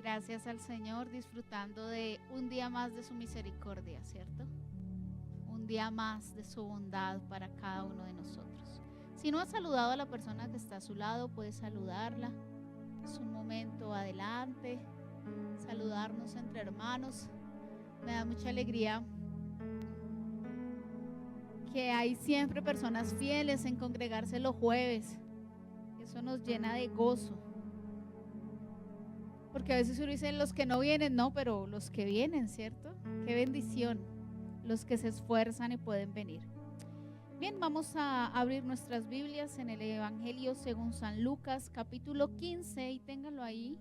Gracias al Señor, disfrutando de un día más de su misericordia, ¿cierto? Un día más de su bondad para cada uno de nosotros. Si no has saludado a la persona que está a su lado, puedes saludarla. Es un momento adelante, saludarnos entre hermanos. Me da mucha alegría que hay siempre personas fieles en congregarse los jueves. Eso nos llena de gozo. Porque a veces uno dice los que no vienen, no, pero los que vienen, ¿cierto? Qué bendición, los que se esfuerzan y pueden venir. Bien, vamos a abrir nuestras Biblias en el Evangelio según San Lucas, capítulo 15, y ténganlo ahí.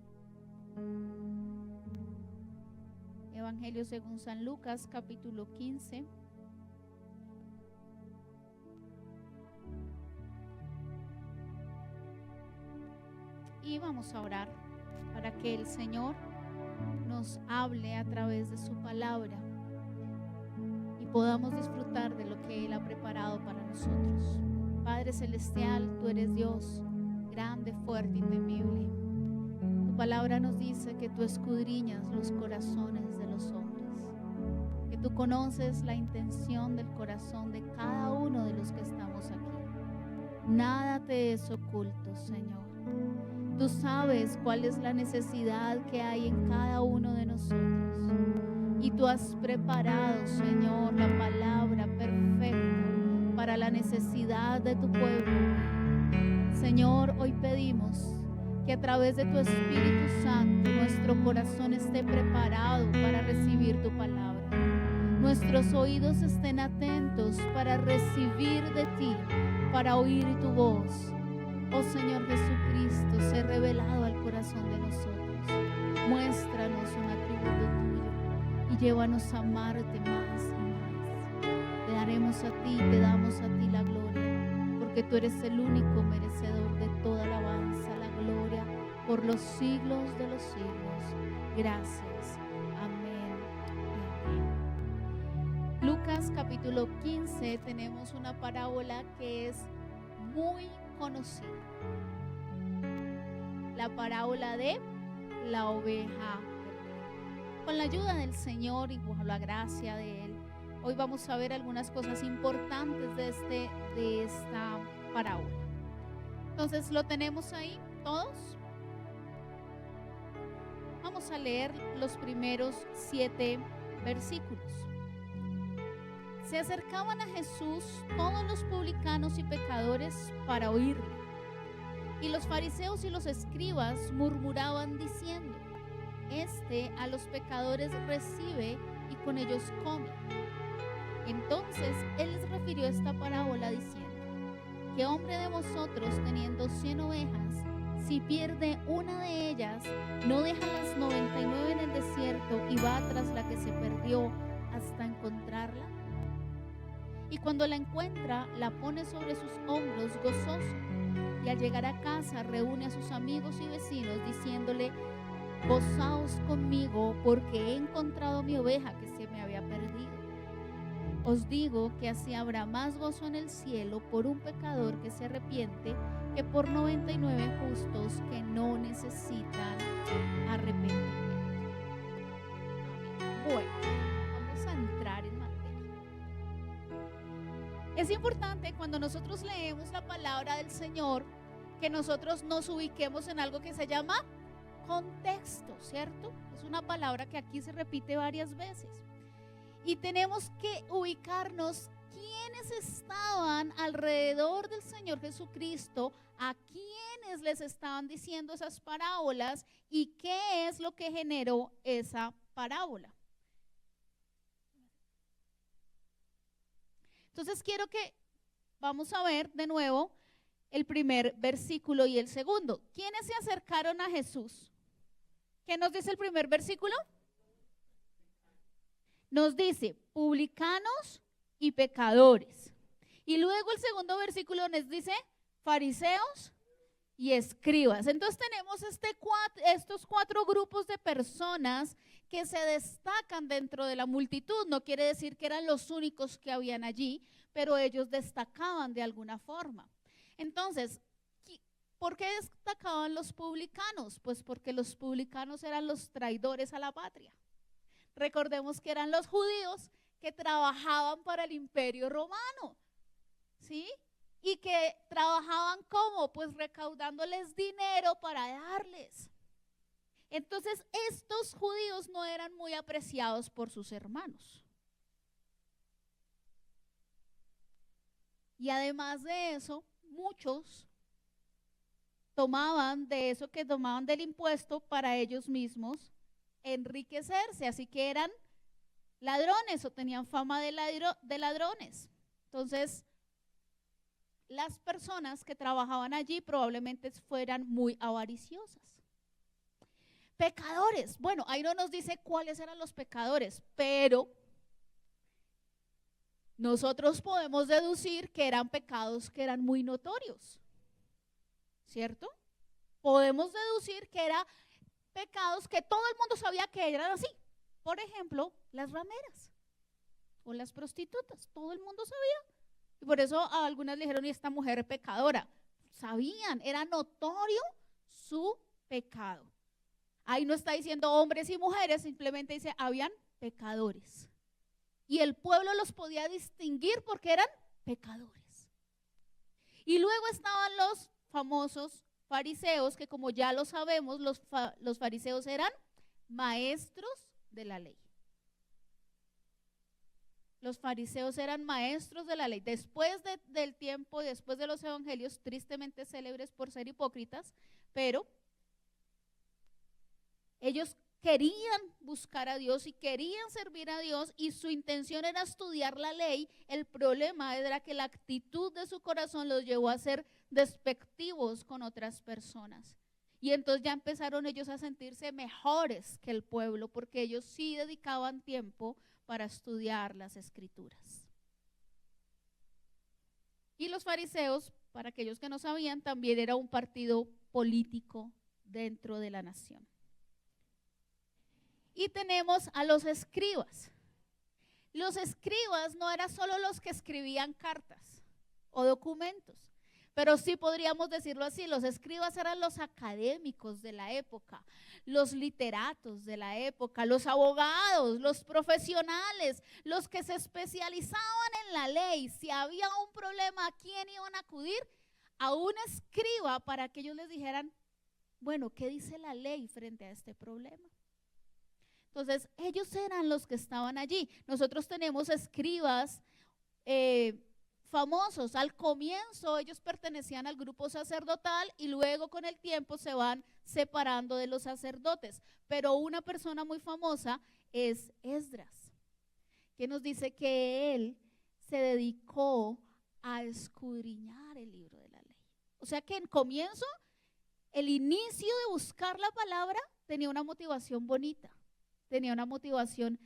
Evangelio según San Lucas, capítulo 15. Y vamos a orar para que el Señor nos hable a través de su palabra y podamos disfrutar de lo que Él ha preparado para nosotros. Padre Celestial, tú eres Dios, grande, fuerte y temible. Tu palabra nos dice que tú escudriñas los corazones de los hombres, que tú conoces la intención del corazón de cada uno de los que estamos aquí. Nada te es oculto, Señor. Tú sabes cuál es la necesidad que hay en cada uno de nosotros. Y tú has preparado, Señor, la palabra perfecta para la necesidad de tu pueblo. Señor, hoy pedimos que a través de tu Espíritu Santo nuestro corazón esté preparado para recibir tu palabra. Nuestros oídos estén atentos para recibir de ti, para oír tu voz. Oh Señor Jesucristo, sé revelado al corazón de nosotros. Muéstranos un atributo tuyo y llévanos a amarte más y más. Te daremos a ti, te damos a ti la gloria, porque tú eres el único merecedor de toda alabanza, la gloria, por los siglos de los siglos. Gracias. Amén y amén. Lucas capítulo 15, tenemos una parábola que es muy conocida, la parábola de la oveja perdida. Con la ayuda del Señor y por la gracia de Él, hoy vamos a ver algunas cosas importantes de esta parábola. Entonces, ¿lo tenemos ahí todos? Vamos a leer los primeros 7 versículos. Se acercaban a Jesús todos los publicanos y pecadores para oírle. Y los fariseos y los escribas murmuraban diciendo: Este a los pecadores recibe y con ellos come. Entonces él les refirió esta parábola diciendo: ¿Qué hombre de vosotros, teniendo 100 ovejas, si pierde una de ellas, no deja las 99 en el desierto y va tras la que se perdió hasta encontrarla? Y cuando la encuentra, la pone sobre sus hombros gozoso, y al llegar a casa reúne a sus amigos y vecinos diciéndole: Gozaos conmigo, porque he encontrado mi oveja que se me había perdido. Os digo que así habrá más gozo en el cielo por un pecador que se arrepiente que por 99 justos que no necesitan arrepentimiento. Amén. Bueno, vamos a entrar en materia. Es importante cuando nosotros leemos la palabra del Señor que nosotros nos ubiquemos en algo que se llama contexto, ¿cierto? Es una palabra que aquí se repite varias veces. Y tenemos que ubicarnos quiénes estaban alrededor del Señor Jesucristo, a quiénes les estaban diciendo esas parábolas y qué es lo que generó esa parábola. Entonces quiero que vamos a ver de nuevo el primer versículo y el segundo. ¿Quiénes se acercaron a Jesús? ¿Qué nos dice el primer versículo? Nos dice publicanos y pecadores. Y luego el segundo versículo nos dice fariseos y escribas. Entonces tenemos estos 4 grupos de personas que se destacan dentro de la multitud. No quiere decir que eran los únicos que habían allí, pero ellos destacaban de alguna forma. Entonces, ¿Por qué destacaban los publicanos? Pues porque los publicanos eran los traidores a la patria. Recordemos que eran los judíos que trabajaban para el Imperio Romano, ¿sí? Y que trabajaban ¿cómo? Pues recaudándoles dinero para darles. Entonces, estos judíos no eran muy apreciados por sus hermanos. Y además de eso, muchos tomaban de eso que tomaban del impuesto para ellos mismos enriquecerse, así que eran ladrones o tenían fama de ladrones. Entonces, las personas que trabajaban allí probablemente fueran muy avariciosas. Pecadores, bueno, ahí no nos dice cuáles eran los pecadores, pero nosotros podemos deducir que eran pecados que eran muy notorios, ¿cierto? Podemos deducir que eran pecados que todo el mundo sabía que eran así. Por ejemplo, las rameras o las prostitutas, todo el mundo sabía. Y por eso a algunas le dijeron, y esta mujer es pecadora. Sabían, era notorio su pecado. Ahí no está diciendo hombres y mujeres, simplemente dice, habían pecadores. Y el pueblo los podía distinguir porque eran pecadores. Y luego estaban los famosos fariseos, que como ya lo sabemos, los fariseos eran maestros de la ley. Los fariseos eran maestros de la ley. Después del tiempo, después de los evangelios, tristemente célebres por ser hipócritas, pero ellos querían buscar a Dios y querían servir a Dios y su intención era estudiar la ley. El problema era que la actitud de su corazón los llevó a ser despectivos con otras personas. Y entonces ya empezaron ellos a sentirse mejores que el pueblo porque ellos sí dedicaban tiempo para estudiar las escrituras. Y los fariseos, para aquellos que no sabían, también era un partido político dentro de la nación. Y tenemos a los escribas. Los escribas no eran solo los que escribían cartas o documentos, pero sí podríamos decirlo así, los escribas eran los académicos de la época, los literatos de la época, los abogados, los profesionales, los que se especializaban en la ley. Si había un problema, ¿a quién iban a acudir? A un escriba para que ellos les dijeran, bueno, ¿qué dice la ley frente a este problema? Entonces, ellos eran los que estaban allí. Nosotros tenemos escribas famosos. Al comienzo ellos pertenecían al grupo sacerdotal y luego con el tiempo se van separando de los sacerdotes. Pero una persona muy famosa es Esdras, que nos dice que él se dedicó a escudriñar el libro de la ley. O sea que en comienzo, el inicio de buscar la palabra tenía una motivación bonita. Tenía una motivación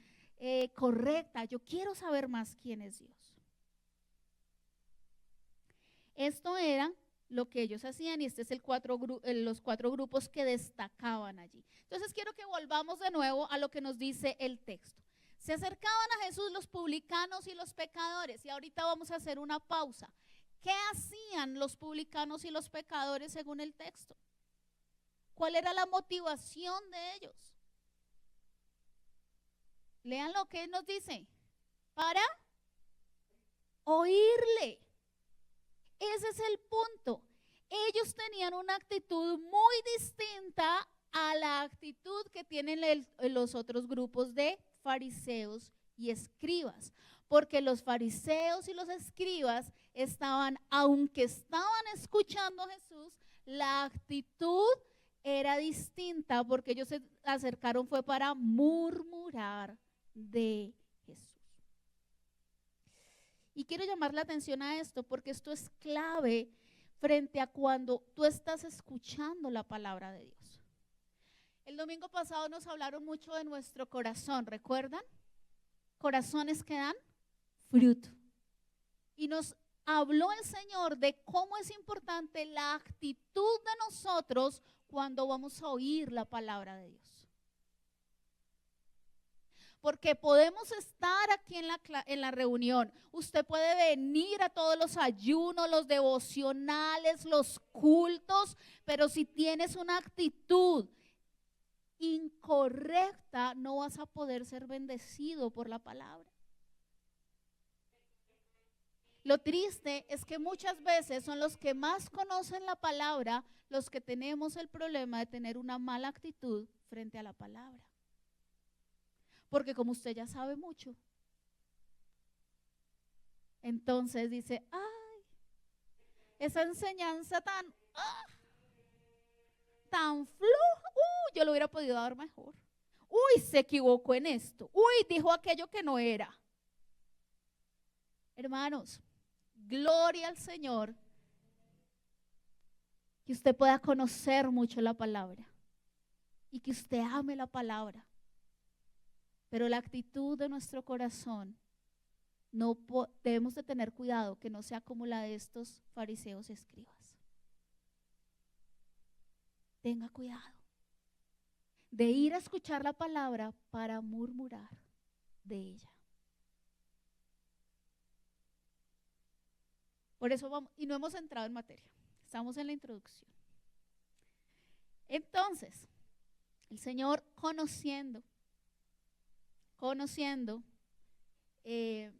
correcta. Yo quiero saber más quién es Dios. Esto era lo que ellos hacían y este es los 4 grupos que destacaban allí. Entonces quiero que volvamos de nuevo a lo que nos dice el texto. Se acercaban a Jesús los publicanos y los pecadores y ahorita vamos a hacer una pausa. ¿Qué hacían los publicanos y los pecadores según el texto? ¿Cuál era la motivación de ellos? Lean lo que nos dice, para oírle. Ese es el punto. Ellos tenían una actitud muy distinta a la actitud que tienen los otros grupos de fariseos y escribas. Porque los fariseos y los escribas aunque estaban escuchando a Jesús, la actitud era distinta porque ellos se acercaron fue para murmurar de Jesús. Y quiero llamar la atención a esto porque esto es clave frente a cuando tú estás escuchando la palabra de Dios. El domingo pasado nos hablaron mucho de nuestro corazón, ¿recuerdan? Corazones que dan fruto. Y nos habló el Señor de cómo es importante la actitud de nosotros cuando vamos a oír la palabra de Dios. porque podemos estar aquí en la reunión. Usted puede venir a todos los ayunos, los devocionales, los cultos, pero si tienes una actitud incorrecta, no vas a poder ser bendecido por la palabra. Lo triste es que muchas veces son los que más conocen la palabra los que tenemos el problema de tener una mala actitud frente a la palabra. Porque como usted ya sabe mucho, entonces dice, ay, esa enseñanza tan floja, yo lo hubiera podido dar mejor. Uy, se equivocó en esto. Uy, dijo aquello que no era. Hermanos, gloria al Señor, que usted pueda conocer mucho la palabra y que usted ame la palabra. Pero la actitud de nuestro corazón, debemos de tener cuidado que no sea como la de estos fariseos y escribas. Tenga cuidado de ir a escuchar la palabra para murmurar de ella. Por eso vamos, y no hemos entrado en materia, estamos en la introducción. Entonces, el Señor conociendo el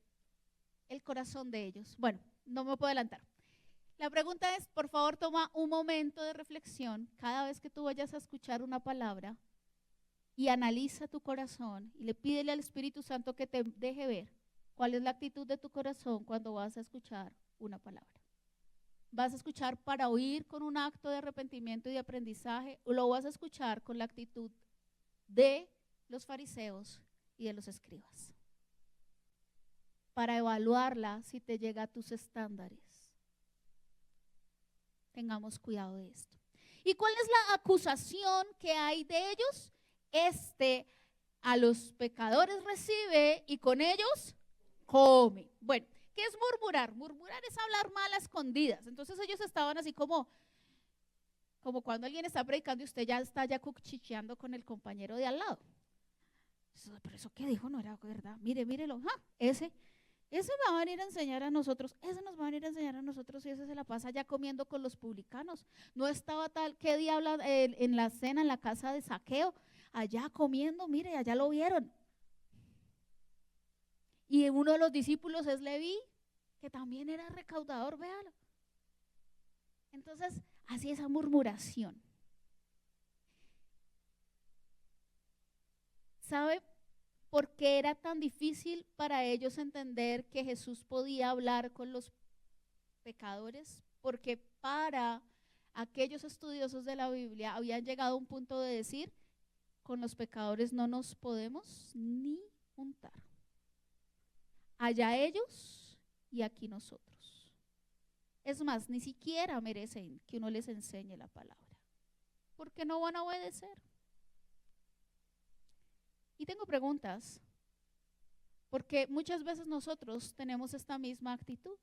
corazón de ellos. Bueno, no me puedo adelantar. La pregunta es, por favor, toma un momento de reflexión cada vez que tú vayas a escuchar una palabra y analiza tu corazón y le pídele al Espíritu Santo que te deje ver cuál es la actitud de tu corazón cuando vas a escuchar una palabra. ¿Vas a escuchar para oír con un acto de arrepentimiento y de aprendizaje o lo vas a escuchar con la actitud de los fariseos y de los escribas? Para evaluarla si te llega a tus estándares. Tengamos cuidado de esto. ¿Y cuál es la acusación que hay de ellos? A los pecadores recibe y con ellos come. Bueno, ¿qué es murmurar? Murmurar es hablar mal a escondidas. Entonces ellos estaban así como cuando alguien está predicando y usted ya está cuchicheando con el compañero de al lado. Pero eso que dijo no era verdad. Mírelo, ese va a venir a enseñar a nosotros, ese nos va a venir a enseñar a nosotros y ese se la pasa ya comiendo con los publicanos. No estaba tal, qué diablo en la cena en la casa de Saqueo, allá comiendo, mire, allá lo vieron. Y uno de los discípulos es Leví, que también era recaudador, véalo. Entonces, así esa murmuración. ¿Sabe por qué era tan difícil para ellos entender que Jesús podía hablar con los pecadores? Porque para aquellos estudiosos de la Biblia habían llegado a un punto de decir, con los pecadores no nos podemos ni juntar. Allá ellos y aquí nosotros. Es más, ni siquiera merecen que uno les enseñe la palabra, porque no van a obedecer. Y tengo preguntas, porque muchas veces nosotros tenemos esta misma actitud.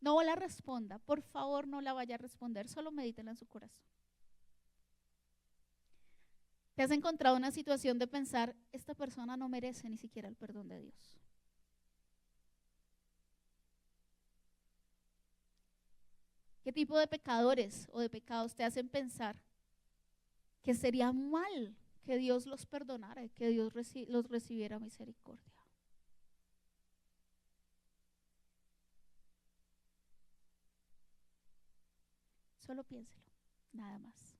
No la responda, por favor no la vaya a responder, solo medítela en su corazón. ¿Te has encontrado una situación de pensar, esta persona no merece ni siquiera el perdón de Dios? ¿Qué tipo de pecadores o de pecados te hacen pensar que sería mal que Dios los perdonara, que Dios los recibiera misericordia? Solo piénselo, nada más.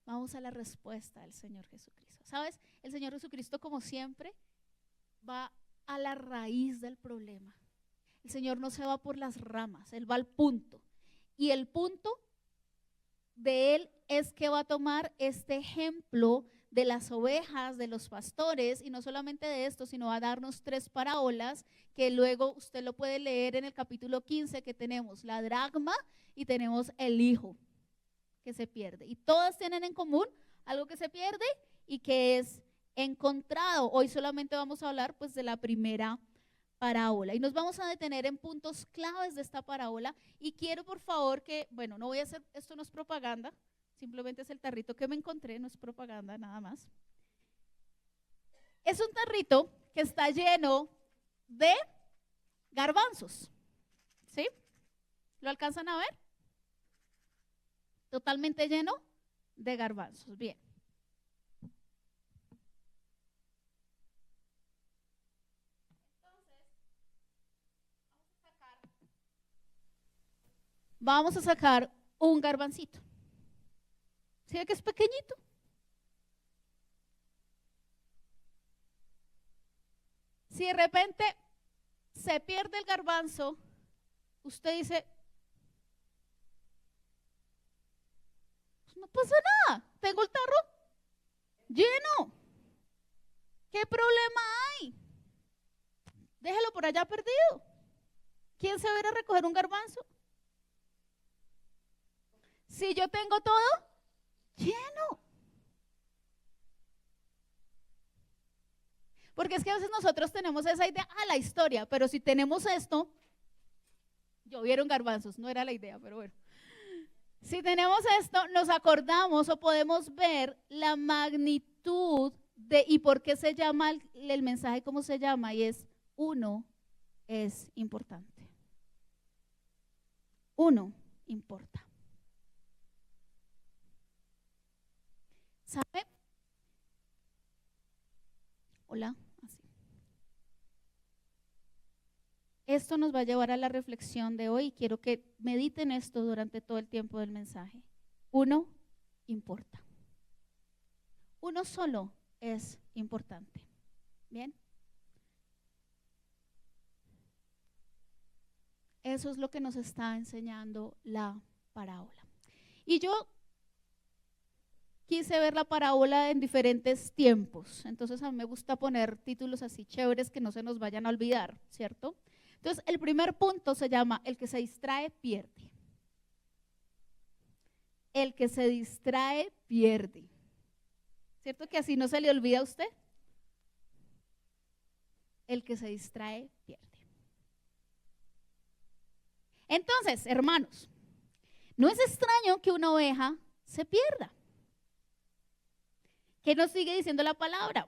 Vamos a la respuesta del Señor Jesucristo. ¿Sabes? El Señor Jesucristo, como siempre, va a la raíz del problema. El Señor no se va por las ramas, Él va al punto. Y el punto de Él es que va a tomar este ejemplo de las ovejas, de los pastores, y no solamente de esto, sino va a darnos 3 parábolas que luego usted lo puede leer en el capítulo 15, que tenemos la dracma y tenemos el hijo que se pierde. Y todas tienen en común algo que se pierde y que es encontrado. Hoy solamente vamos a hablar pues de la primera parábola y nos vamos a detener en puntos claves de esta parábola y quiero por favor que, bueno, no voy a hacer, esto no es propaganda, simplemente es el tarrito que me encontré, no es propaganda nada más. es un tarrito que está lleno de garbanzos, ¿sí? ¿Lo alcanzan a ver? Totalmente lleno de garbanzos. Bien. Vamos a sacar un garbancito. ¿Sí ve que es pequeñito? Si de repente se pierde el garbanzo, usted dice, pues no pasa nada, tengo el tarro lleno. ¿Qué problema hay? Déjelo por allá perdido. ¿Quién se va a ir a recoger un garbanzo? Si yo tengo todo lleno. Porque es que a veces nosotros tenemos esa idea, la historia, pero si tenemos esto, llovieron garbanzos, no era la idea, pero bueno. Si tenemos esto, nos acordamos o podemos ver la magnitud de, y por qué se llama el mensaje, cómo se llama, y es uno es importante. Uno importa. ¿Sabe? Hola. Así. Esto nos va a llevar a la reflexión de hoy. Quiero que mediten esto durante todo el tiempo del mensaje. Uno importa. Uno solo es importante. ¿Bien? Eso es lo que nos está enseñando la parábola. Y yo quise ver la parábola en diferentes tiempos. Entonces a mí me gusta poner títulos así chéveres que no se nos vayan a olvidar, ¿cierto? Entonces el primer punto se llama el que se distrae pierde. El que se distrae pierde. ¿Cierto que así no se le olvida a usted? El que se distrae pierde. Entonces, hermanos, no es extraño que una oveja se pierda. ¿Qué nos sigue diciendo la palabra?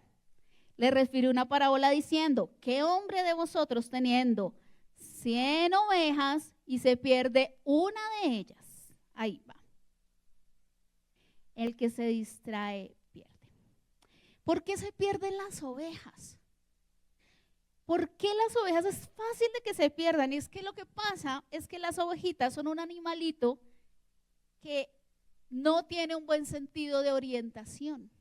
Le refiere una parábola diciendo, ¿qué hombre de vosotros teniendo 100 ovejas y se pierde una de ellas? Ahí va. El que se distrae pierde. ¿Por qué se pierden las ovejas? ¿Por qué las ovejas es fácil de que se pierdan? Y es que lo que pasa es que las ovejitas son un animalito que no tiene un buen sentido de orientación.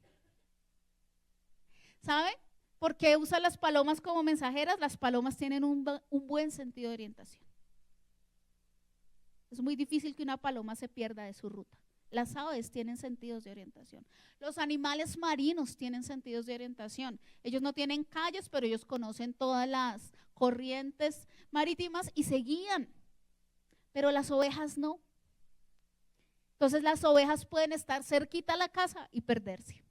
¿Sabe? ¿Por qué usa las palomas como mensajeras? Las palomas tienen un buen sentido de orientación. Es muy difícil que una paloma se pierda de su ruta. Las aves tienen sentidos de orientación. Los animales marinos tienen sentidos de orientación. Ellos no tienen calles, pero ellos conocen todas las corrientes marítimas y se guían. Pero las ovejas no. Entonces las ovejas pueden estar cerquita a la casa y perderse.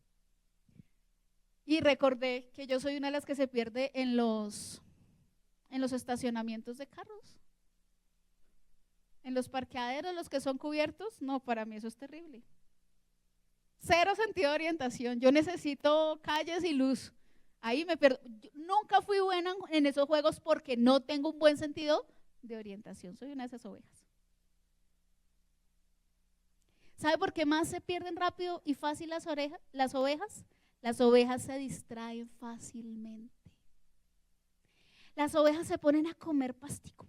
Y recordé que yo soy una de las que se pierde en los estacionamientos de carros. En los parqueaderos, los que son cubiertos, no, para mí eso es terrible. Cero sentido de orientación. Yo necesito calles y luz. Ahí me pierdo. Yo nunca fui buena en esos juegos porque no tengo un buen sentido de orientación. Soy una de esas ovejas. ¿Sabe por qué más se pierden rápido y fácil las ovejas? Las ovejas se distraen fácilmente. Las ovejas se ponen a comer pastico,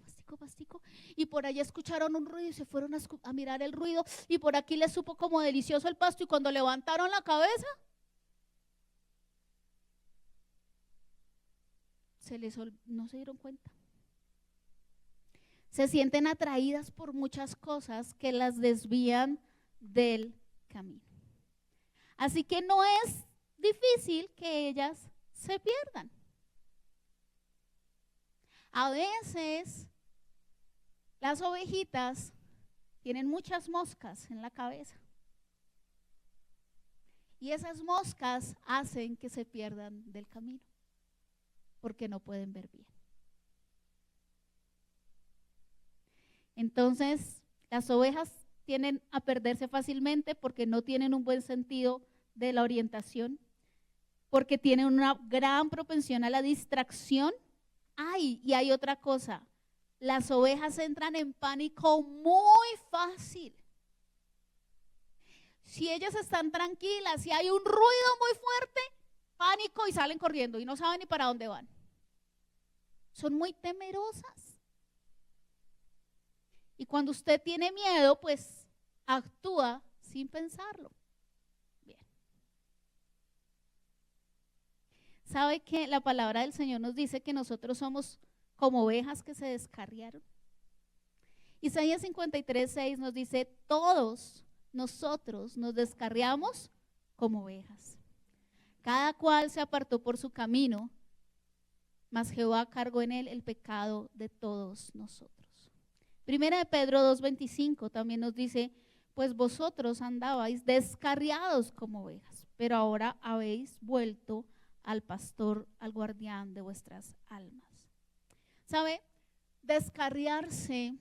y por allá escucharon un ruido y se fueron a mirar el ruido y por aquí les supo como delicioso el pasto y cuando levantaron la cabeza no se dieron cuenta. Se sienten atraídas por muchas cosas que las desvían del camino. Así que no es difícil que ellas se pierdan. A veces las ovejitas tienen muchas moscas en la cabeza y esas moscas hacen que se pierdan del camino porque no pueden ver bien. Entonces, las ovejas tienden a perderse fácilmente porque no tienen un buen sentido de la orientación. porque tienen una gran propensión a la distracción. Ay, y hay otra cosa, las ovejas entran en pánico muy fácil. Si ellas están tranquilas, si hay un ruido muy fuerte, pánico y salen corriendo y no saben ni para dónde van. Son muy temerosas. Y cuando usted tiene miedo, pues actúa sin pensarlo. Bien. ¿Sabe que la palabra del Señor nos dice que nosotros somos como ovejas que se descarriaron? Isaías 53:6 nos dice, todos nosotros nos descarriamos como ovejas. Cada cual se apartó por su camino, mas Jehová cargó en él el pecado de todos nosotros. Primera de Pedro 2:25 también nos dice, pues vosotros andabais descarriados como ovejas, pero ahora habéis vuelto al pastor, al guardián de vuestras almas. ¿Sabe? Descarriarse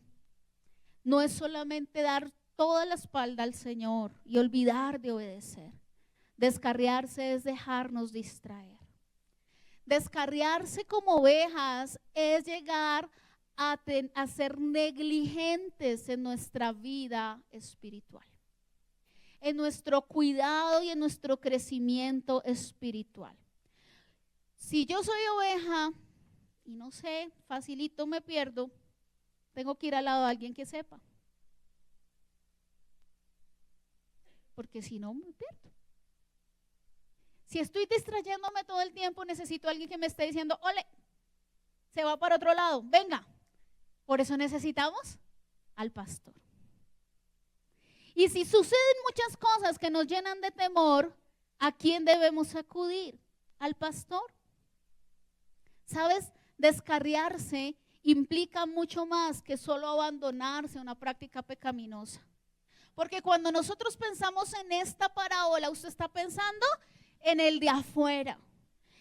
no es solamente dar toda la espalda al Señor y olvidar de obedecer. Descarriarse es dejarnos distraer. Descarriarse como ovejas es llegar a ser negligentes en nuestra vida espiritual, en nuestro cuidado y en nuestro crecimiento espiritual. Si yo soy oveja y no sé, facilito me pierdo, tengo que ir al lado de alguien que sepa, porque si no me pierdo. Si estoy distrayéndome todo el tiempo, necesito a alguien que me esté diciendo, ole, se va para otro lado, venga. Por eso necesitamos al pastor. Y si suceden muchas cosas que nos llenan de temor, ¿a quién debemos acudir? Al pastor. ¿Sabes? Descarriarse implica mucho más que solo abandonarse a una práctica pecaminosa. Porque cuando nosotros pensamos en esta parábola, usted está pensando en el de afuera,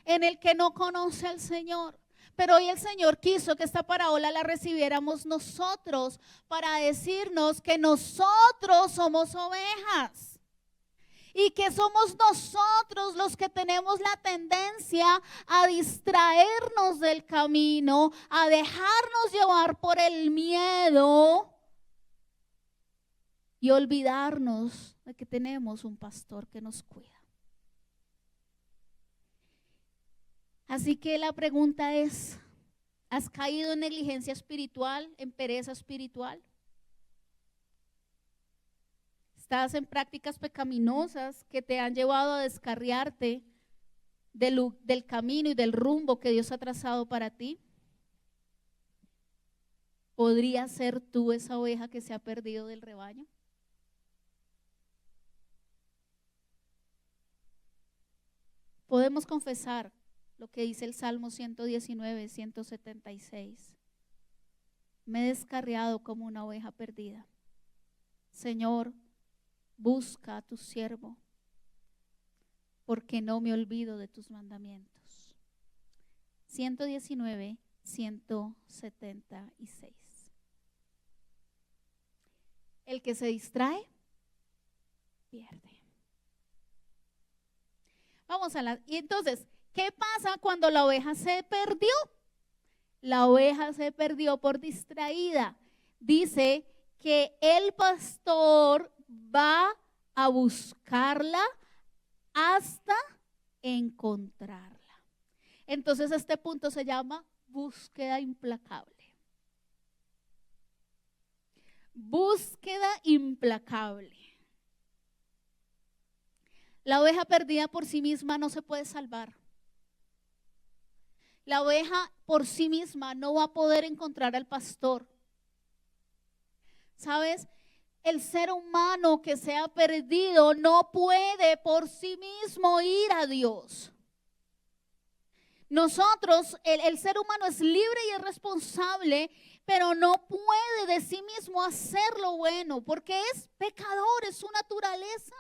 en el que no conoce al Señor. Pero hoy el Señor quiso que esta parábola la recibiéramos nosotros para decirnos que nosotros somos ovejas y que somos nosotros los que tenemos la tendencia a distraernos del camino, a dejarnos llevar por el miedo y olvidarnos de que tenemos un pastor que nos cuida. Así que la pregunta es, ¿has caído en negligencia espiritual, en pereza espiritual? ¿Estás en prácticas pecaminosas que te han llevado a descarriarte del camino y del rumbo que Dios ha trazado para ti? ¿Podrías ser tú esa oveja que se ha perdido del rebaño? Podemos confesar lo que dice el Salmo 119, 176. Me he descarriado como una oveja perdida. Señor, busca a tu siervo, porque no me olvido de tus mandamientos. 119, 176. El que se distrae, pierde. Y entonces, ¿qué pasa cuando la oveja se perdió? La oveja se perdió por distraída. Dice que el pastor va a buscarla hasta encontrarla. Entonces este punto se llama búsqueda implacable. Búsqueda implacable. La oveja perdida por sí misma no se puede salvar. La oveja por sí misma no va a poder encontrar al pastor. ¿Sabes? El ser humano que se ha perdido no puede por sí mismo ir a Dios. Nosotros, el ser humano es libre y es responsable, pero no puede de sí mismo hacer lo bueno porque es pecador, es su naturaleza.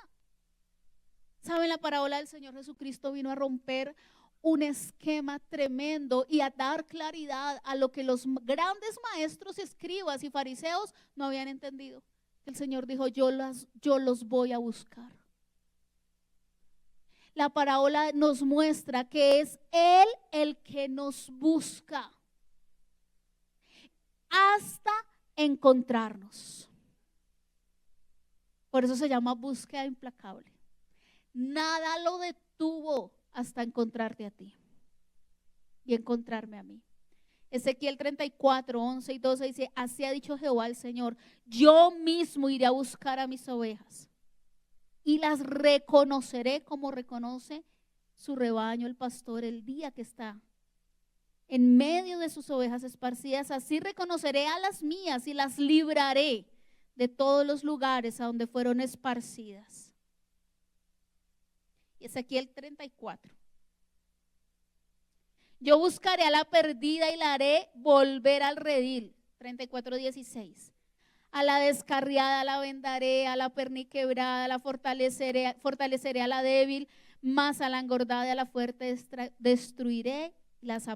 ¿Saben? La parábola del Señor Jesucristo vino a romper un esquema tremendo y a dar claridad a lo que los grandes maestros, escribas y fariseos no habían entendido. El Señor dijo, yo los voy a buscar. La parábola nos muestra que es Él el que nos busca hasta encontrarnos. Por eso se llama búsqueda implacable. Nada lo detuvo hasta encontrarte a ti y encontrarme a mí. Ezequiel 34, 11 y 12 dice: así ha dicho Jehová el Señor, yo mismo iré a buscar a mis ovejas y las reconoceré como reconoce su rebaño el pastor el día que está en medio de sus ovejas esparcidas. Así reconoceré a las mías y las libraré de todos los lugares a donde fueron esparcidas. Ezequiel 34. Yo buscaré a la perdida y la haré volver al redil. 34:16. A la descarriada la vendaré, a la perniquebrada la fortaleceré a la débil, mas a la engordada y a la fuerte destruiré, las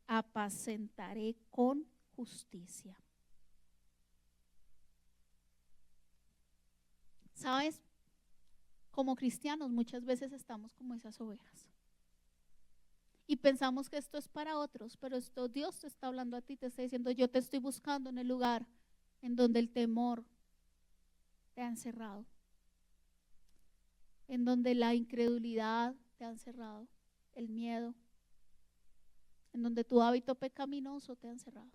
apacentaré con justicia. ¿Sabes? Como cristianos muchas veces estamos como esas ovejas. Y pensamos que esto es para otros, pero esto Dios te está hablando a ti, te está diciendo: yo te estoy buscando en el lugar en donde el temor te ha encerrado, en donde la incredulidad te ha encerrado, el miedo, en donde tu hábito pecaminoso te ha encerrado,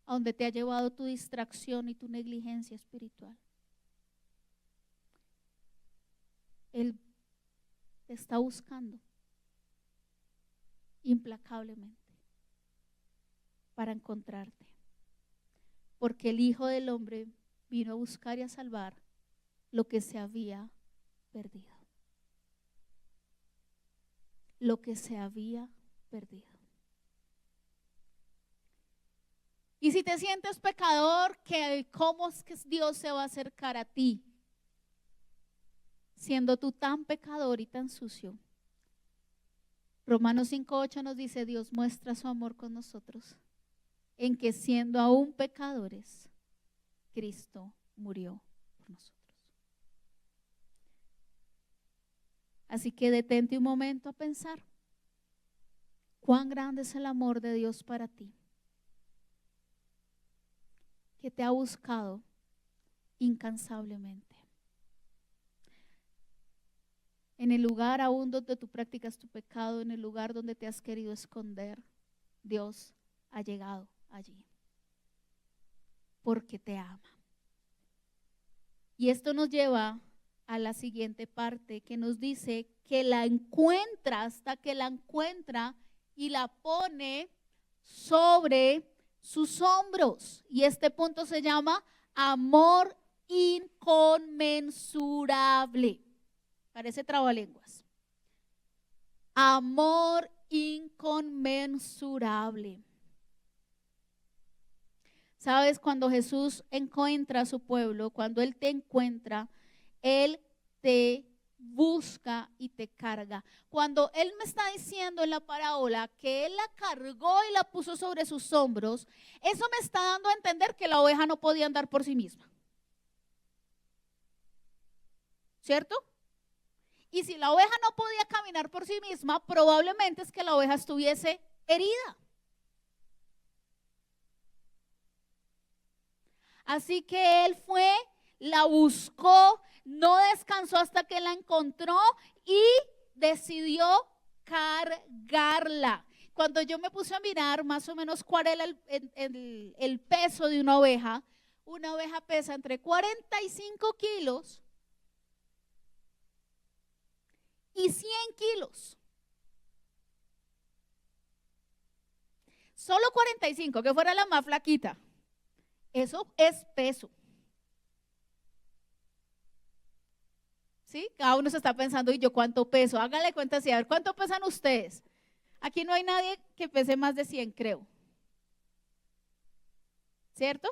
a donde te ha llevado tu distracción y tu negligencia espiritual. Él te está buscando implacablemente para encontrarte, porque el Hijo del Hombre vino a buscar y a salvar lo que se había perdido. Lo que se había perdido. Y si te sientes pecador, ¿cómo es que Dios se va a acercar a ti siendo tú tan pecador y tan sucio? Romanos 5:8 nos dice: Dios muestra su amor con nosotros en que siendo aún pecadores, Cristo murió por nosotros. Así que detente un momento a pensar cuán grande es el amor de Dios para ti, que te ha buscado incansablemente. En el lugar aún donde tú practicas tu pecado, en el lugar donde te has querido esconder, Dios ha llegado allí porque te ama. Y esto nos lleva a la siguiente parte, que nos dice que la encuentra, hasta que la encuentra y la pone sobre sus hombros. Y este punto se llama amor inconmensurable. Parece trabalenguas. Amor inconmensurable. ¿Sabes? Cuando Jesús encuentra a su pueblo, cuando Él te encuentra, Él te busca y te carga. Cuando Él me está diciendo en la parábola que Él la cargó y la puso sobre sus hombros, eso me está dando a entender que la oveja no podía andar por sí misma. ¿Cierto? Y si la oveja no podía caminar por sí misma, probablemente es que la oveja estuviese herida. Así que Él fue, la buscó, no descansó hasta que la encontró y decidió cargarla. Cuando yo me puse a mirar más o menos cuál era el peso de una oveja pesa entre 45 kilos y 100 kilos. Solo 45, que fuera la más flaquita. Eso es peso. ¿Sí? Cada uno se está pensando: ¿y yo cuánto peso? Háganle cuenta así, a ver, ¿cuánto pesan ustedes? Aquí no hay nadie que pese más de 100, creo. ¿Cierto?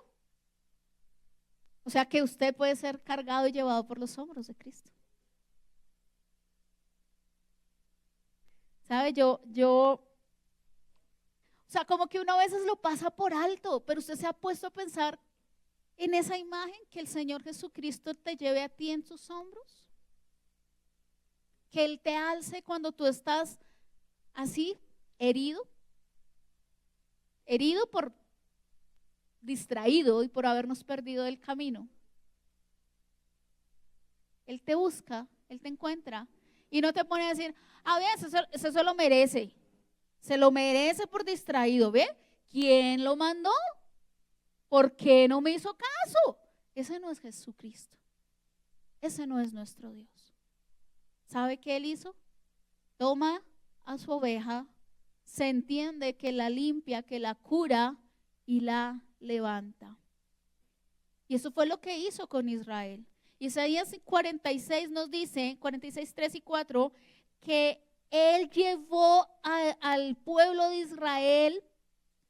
O sea que usted puede ser cargado y llevado por los hombros de Cristo. ¿Sabe? O sea, como que uno a veces lo pasa por alto, pero usted se ha puesto a pensar en esa imagen, que el Señor Jesucristo te lleve a ti en sus hombros. Que Él te alce cuando tú estás así, herido por distraído y por habernos perdido del camino. Él te busca, Él te encuentra y no te pone a decir, bien, eso se lo merece. Se lo merece por distraído, ¿ve? ¿Quién lo mandó? ¿Por qué no me hizo caso? Ese no es Jesucristo. Ese no es nuestro Dios. ¿Sabe qué Él hizo? Toma a su oveja, se entiende que la limpia, que la cura y la levanta. Y eso fue lo que hizo con Israel. Isaías 46 nos dice, 46, 3 y 4, que Él llevó al pueblo de Israel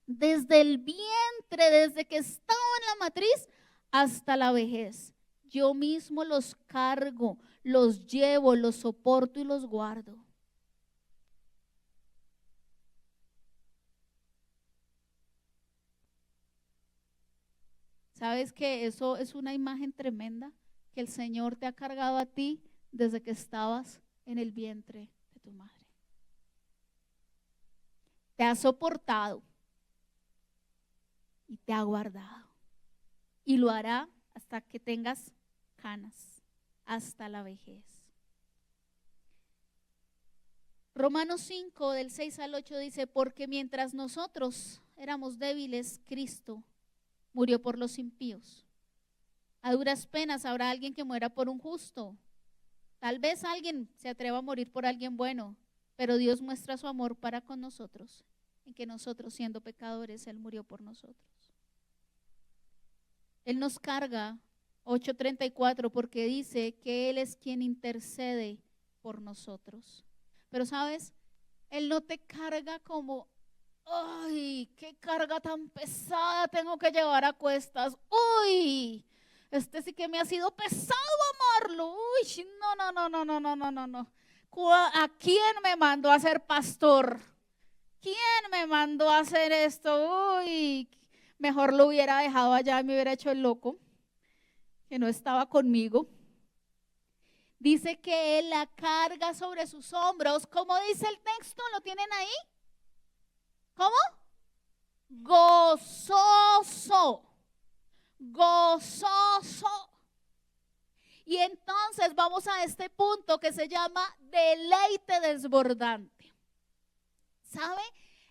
desde el vientre, desde que estaba en la matriz hasta la vejez. Yo mismo los cargo, los llevo, los soporto y los guardo. ¿Sabes que eso es una imagen tremenda? Que el Señor te ha cargado a ti desde que estabas en el vientre de tu madre. Te ha soportado y te ha guardado. Y lo hará hasta que tengas canas, hasta la vejez. Romanos 5, del 6 al 8 dice, porque mientras nosotros éramos débiles, Cristo murió por los impíos. A duras penas habrá alguien que muera por un justo. Tal vez alguien se atreva a morir por alguien bueno, pero Dios muestra su amor para con nosotros, en que nosotros, siendo pecadores, Él murió por nosotros. Él nos carga, 8:34, porque dice que Él es quien intercede por nosotros. Pero ¿sabes? Él no te carga como, ¡ay, qué carga tan pesada tengo que llevar a cuestas! ¡Uy! Este sí que me ha sido pesado amarlo. ¡Uy! No, no, no, no, no, no, no, no, no. ¿A quién me mandó a ser pastor? ¿Quién me mandó a hacer esto? Uy, mejor lo hubiera dejado allá y me hubiera hecho el loco, que no estaba conmigo. Dice que Él la carga sobre sus hombros. ¿Cómo dice el texto? ¿Lo tienen ahí? ¿Cómo? Gozoso. Gozoso. Y entonces vamos a este punto que se llama deleite desbordante. ¿Sabe?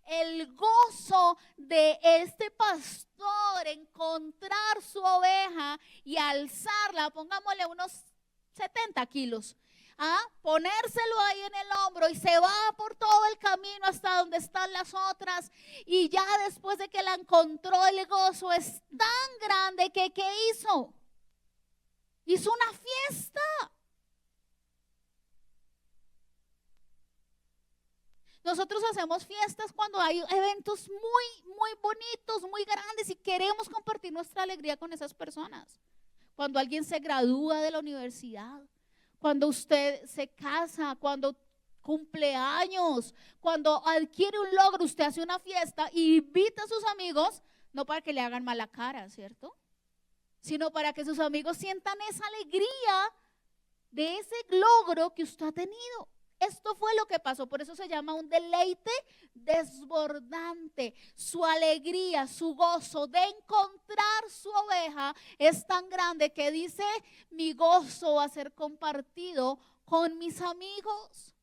El gozo de este pastor encontrar su oveja y alzarla, pongámosle unos 70 kilos, ponérselo ahí en el hombro y se va por todo el camino hasta donde están las otras, y ya después de que la encontró, el gozo es tan grande que ¿qué hizo? Hizo una fiesta. Nosotros hacemos fiestas cuando hay eventos muy, muy bonitos, muy grandes, y queremos compartir nuestra alegría con esas personas. Cuando alguien se gradúa de la universidad, cuando usted se casa, cuando cumple años, cuando adquiere un logro, usted hace una fiesta y invita a sus amigos, no para que le hagan mala cara, ¿cierto? Sino para que sus amigos sientan esa alegría de ese logro que usted ha tenido. Esto fue lo que pasó, por eso se llama un deleite desbordante. Su alegría, su gozo de encontrar su oveja es tan grande que dice, mi gozo va a ser compartido con mis amigos.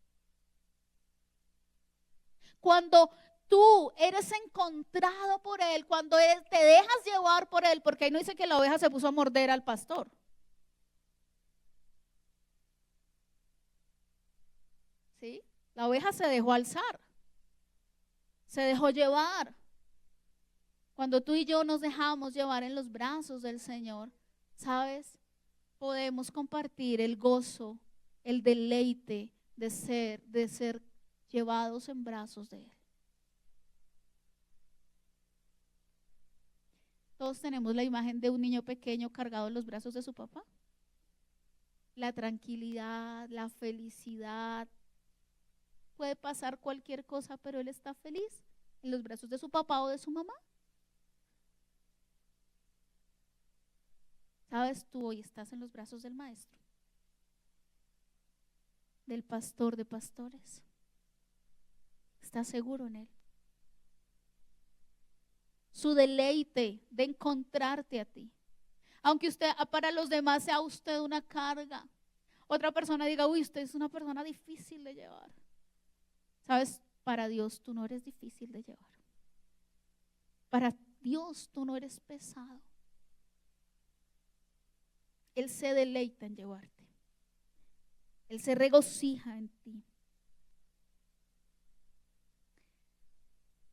Cuando tú eres encontrado por Él, cuando te dejas llevar por Él, porque ahí no dice que la oveja se puso a morder al pastor. ¿Sí? La oveja se dejó alzar, se dejó llevar. Cuando tú y yo nos dejamos llevar en los brazos del Señor, ¿sabes? Podemos compartir el gozo, el deleite de ser llevados en brazos de Él. Todos tenemos la imagen de un niño pequeño cargado en los brazos de su papá. La tranquilidad, la felicidad. Puede pasar cualquier cosa, pero él está feliz en los brazos de su papá o de su mamá. ¿Sabes? Tú hoy estás en los brazos del Maestro. del pastor de pastores. ¿Estás seguro en él? Su deleite de encontrarte a ti. Aunque usted, para los demás sea usted una carga, otra persona diga, uy, usted es una persona difícil de llevar. ¿Sabes? Para Dios tú no eres difícil de llevar. Para Dios tú no eres pesado. Él se deleita en llevarte. Él se regocija en ti.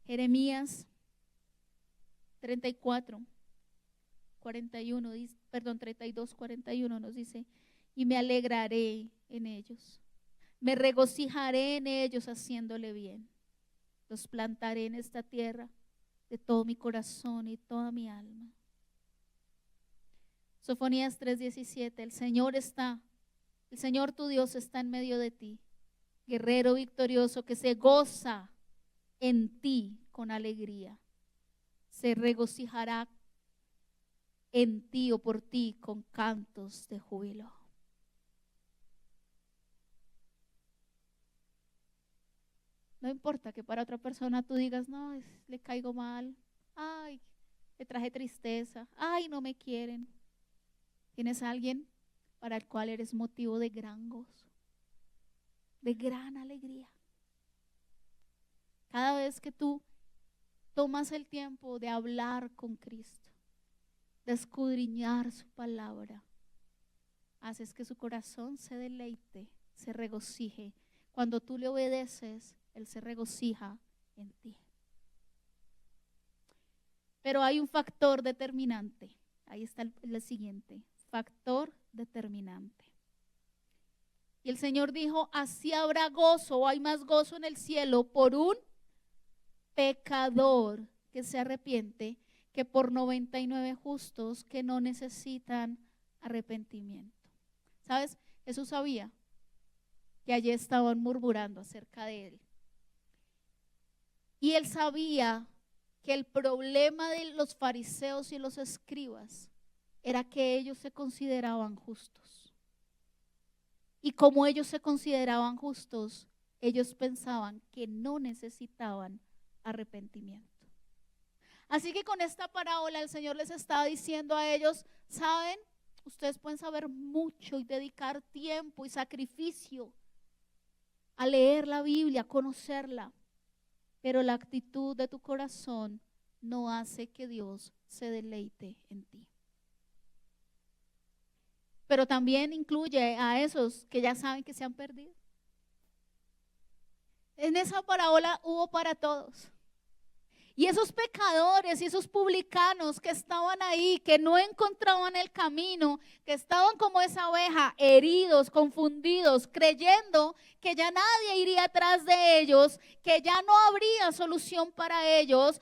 Jeremías 32, 41 nos dice, y me alegraré en ellos, me regocijaré en ellos haciéndole bien, los plantaré en esta tierra de todo mi corazón y toda mi alma. Sofonías 3:17, el Señor tu Dios está en medio de ti, guerrero victorioso que se goza en ti con alegría, se regocijará en ti o por ti con cantos de júbilo. No importa que para otra persona tú digas, no, le caigo mal, ay, le traje tristeza, ay, no me quieren. Tienes a alguien para el cual eres motivo de gran gozo, de gran alegría. Cada vez que tú tomas el tiempo de hablar con Cristo, de escudriñar su palabra, haces que su corazón se deleite, se regocije. Cuando tú le obedeces, Él se regocija en ti. Pero hay un factor determinante. Ahí está el siguiente, factor determinante. Y el Señor dijo, así habrá gozo, o hay más gozo en el cielo por un pecador que se arrepiente que por 99 justos que no necesitan arrepentimiento. ¿Sabes? Jesús sabía que allí estaban murmurando acerca de él. Y él sabía que el problema de los fariseos y los escribas era que ellos se consideraban justos. Y como ellos se consideraban justos, ellos pensaban que no necesitaban arrepentimiento. Así que con esta parábola el Señor les estaba diciendo a ellos, ¿saben? Ustedes pueden saber mucho y dedicar tiempo y sacrificio a leer la Biblia, a conocerla, pero la actitud de tu corazón no hace que Dios se deleite en ti. Pero también incluye a esos que ya saben que se han perdido. En esa parábola hubo para todos. Y esos pecadores y esos publicanos que estaban ahí, que no encontraban el camino, que estaban como esa oveja, heridos, confundidos, creyendo que ya nadie iría atrás de ellos, que ya no habría solución para ellos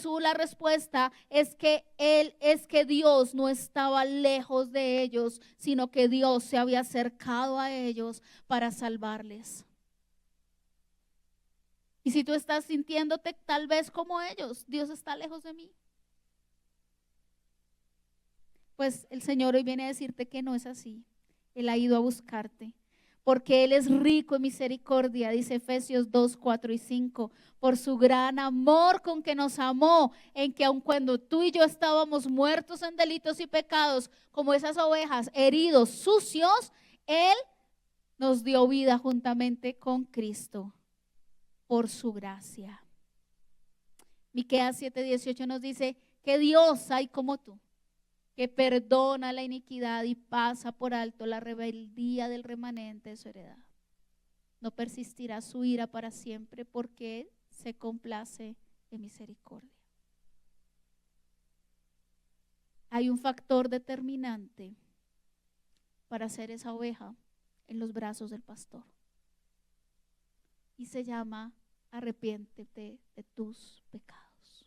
hubo la respuesta, es que Dios no estaba lejos de ellos, sino que Dios se había acercado a ellos para salvarles. Y si tú estás sintiéndote tal vez como ellos, Dios está lejos de mí, pues el Señor hoy viene a decirte que no es así. Él ha ido a buscarte, porque Él es rico en misericordia, dice Efesios 2, 4 y 5, por su gran amor con que nos amó, en que aun cuando tú y yo estábamos muertos en delitos y pecados, como esas ovejas, heridos, sucios, Él nos dio vida juntamente con Cristo. Por su gracia. Miqueas 7:18 nos dice que Dios hay como tú, que perdona la iniquidad y pasa por alto la rebeldía del remanente de su heredad. No persistirá su ira para siempre, porque Él se complace en misericordia. Hay un factor determinante para ser esa oveja en los brazos del pastor. Y se llama arrepiéntete de tus pecados.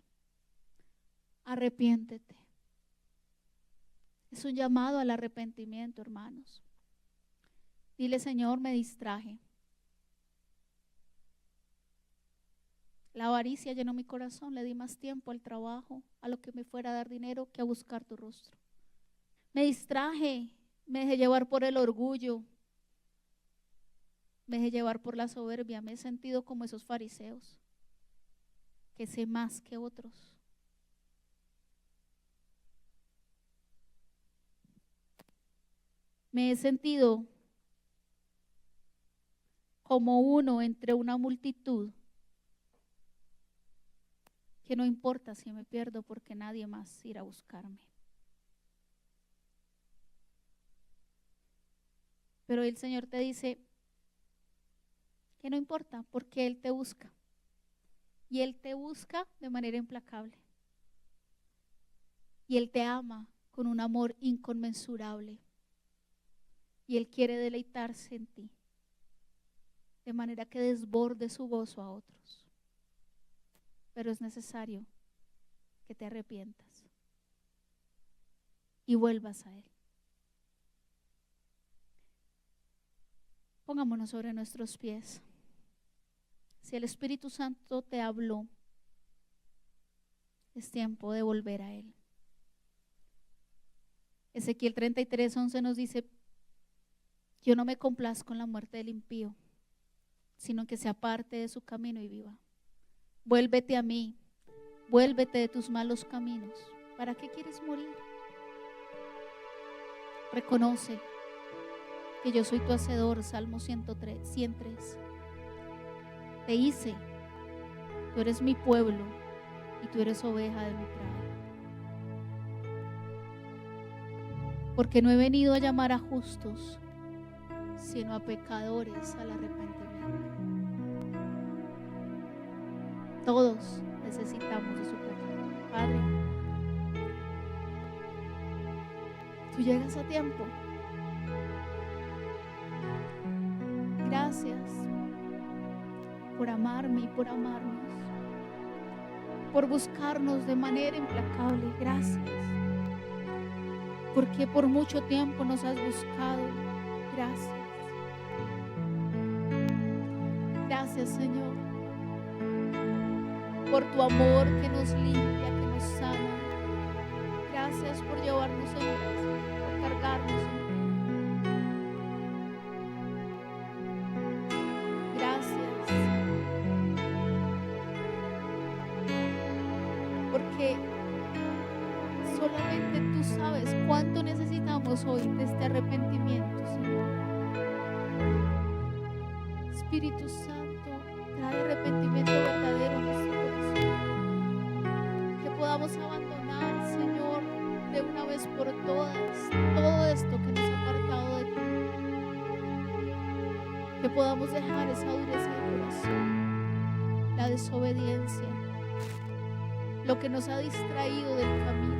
Arrepiéntete. Es un llamado al arrepentimiento, hermanos. Dile, Señor, me distraje. La avaricia llenó mi corazón, le di más tiempo al trabajo, a lo que me fuera a dar dinero, que a buscar tu rostro. Me distraje, me dejé llevar por el orgullo. me deje llevar por la soberbia. Me he sentido como esos fariseos, que sé más que otros. Me he sentido como uno entre una multitud, que no importa si me pierdo porque nadie más irá a buscarme. Pero el Señor te dice que no importa porque Él te busca. Y Él te busca de manera implacable. Y Él te ama con un amor inconmensurable. Y Él quiere deleitarse en ti, de manera que desborde su gozo a otros. Pero es necesario que te arrepientas y vuelvas a Él. Pongámonos sobre nuestros pies. Si el Espíritu Santo te habló, es tiempo de volver a Él. Ezequiel 33:11 nos dice: yo no me complazco en la muerte del impío, sino que se aparte de su camino y viva. Vuélvete a mí, vuélvete de tus malos caminos. ¿Para qué quieres morir? Reconoce que yo soy tu hacedor. Salmo 103. Te hice, tú eres mi pueblo y tú eres oveja de mi prado. Porque no he venido a llamar a justos, sino a pecadores al arrepentimiento. Todos necesitamos de su perdón. Padre, tú llegas a tiempo. Gracias por amarme y por amarnos, por buscarnos de manera implacable. Gracias, porque por mucho tiempo nos has buscado. Gracias. Gracias, Señor, por tu amor que nos limpia, que nos sana. Gracias por llevarnos en brazos, por cargarnos en ti. Gracias, porque solamente tú sabes cuánto necesitamos hoy de este arrepentimiento, Señor. Espíritu Santo, trae arrepentimiento verdadero a nuestro corazón. Que podamos abandonar, Señor, de una vez por todas todo esto que nos ha apartado de ti. Que podamos dejar esa dureza de corazón, la desobediencia, lo que nos ha distraído del camino.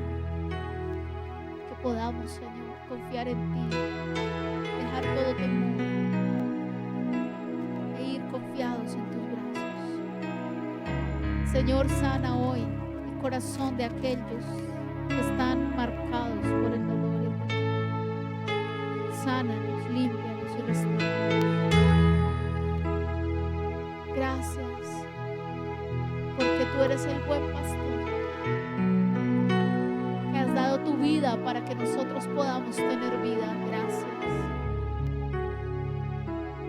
Que podamos, Señor, confiar en ti, dejar todo temor e ir confiados en tus brazos. Señor, sana hoy el corazón de aquellos que están marcados por el dolor y el pecado. Sánanos, límpianos y restauranos. Gracias, porque tú eres el buen pastor, que has dado tu vida para que nosotros podamos tener vida. Gracias.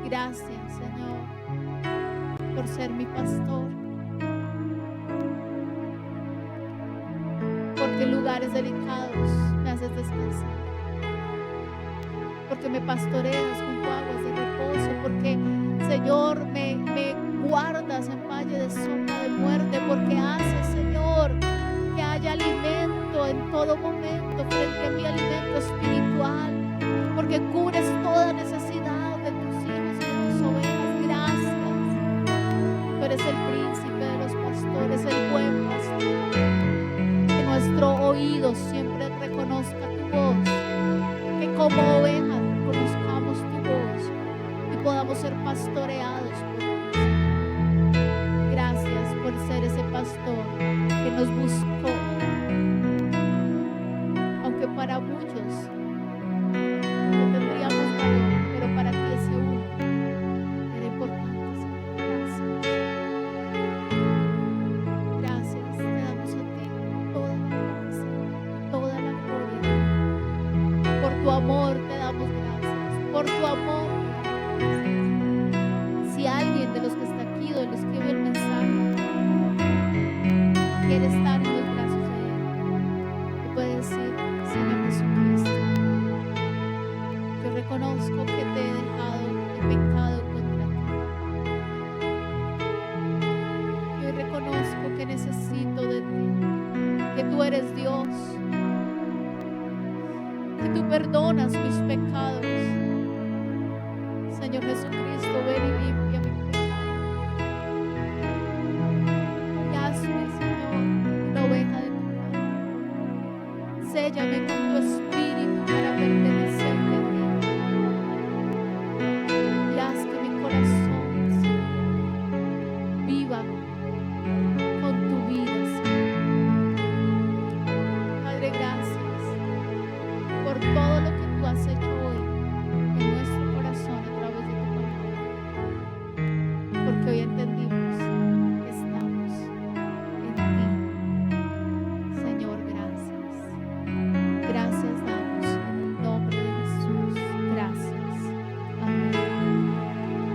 Gracias, Señor, por ser mi pastor, porque en lugares delicados me haces descansar, porque me pastoreas junto a aguas de reposo, porque, Señor, me guardas en valle de sombra de muerte, porque haces, Señor, que haya alimento en todo momento frente a mi alimento espiritual, porque cubres toda necesidad de tus hijos y de tus ovejas. Gracias. Tú eres el príncipe de los pastores, el buen pastor. Que nuestro oído siempre reconozca tu voz, que como ovejas reconozcamos tu voz y podamos ser pastoreados por ti. Gracias por ser ese pastor que nos buscó, aunque para muchos no tendríamos valor, pero para ti ese uno era importante, Señor. Gracias. Gracias, te damos a ti toda la alabanza, toda la gloria. Por tu amor te damos gracias, por tu amor te damos gracias. poder estar en los brazos de Él. Y puede decir: Señor Jesucristo, yo reconozco que te he dejado, he pecado contra ti. Yo reconozco que necesito de ti, que tú eres Dios, que tú perdonas mis pecados. Señor Jesucristo, ven y limpia mi pecado. Y hazme, Señor, una oveja de tu prado. Séllame con tu espíritu para pertenecerte a ti. Y haz que mi corazón, Señor, viva con tu vida, Señor. Padre, gracias por todo lo que